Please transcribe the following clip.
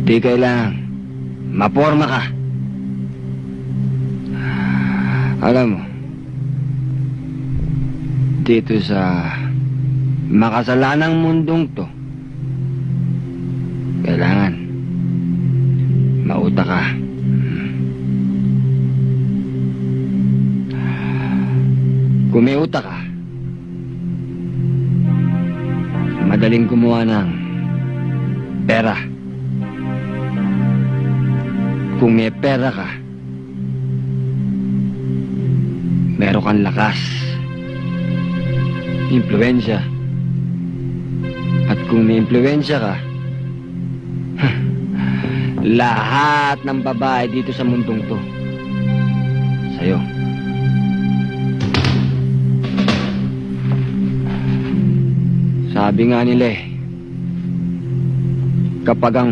Di kailangan. Maporma ka. Alam mo, dito sa makasalanang mundong to, kailangan mauta ka. Kung may utak ka, madaling gumawa ng pera. Kung may pera ka, meron kang lakas, impluwensya. At kung may impluwensya ka, lahat ng babae dito sa mundong to, sa'yo. Sabi nga nila kapag ang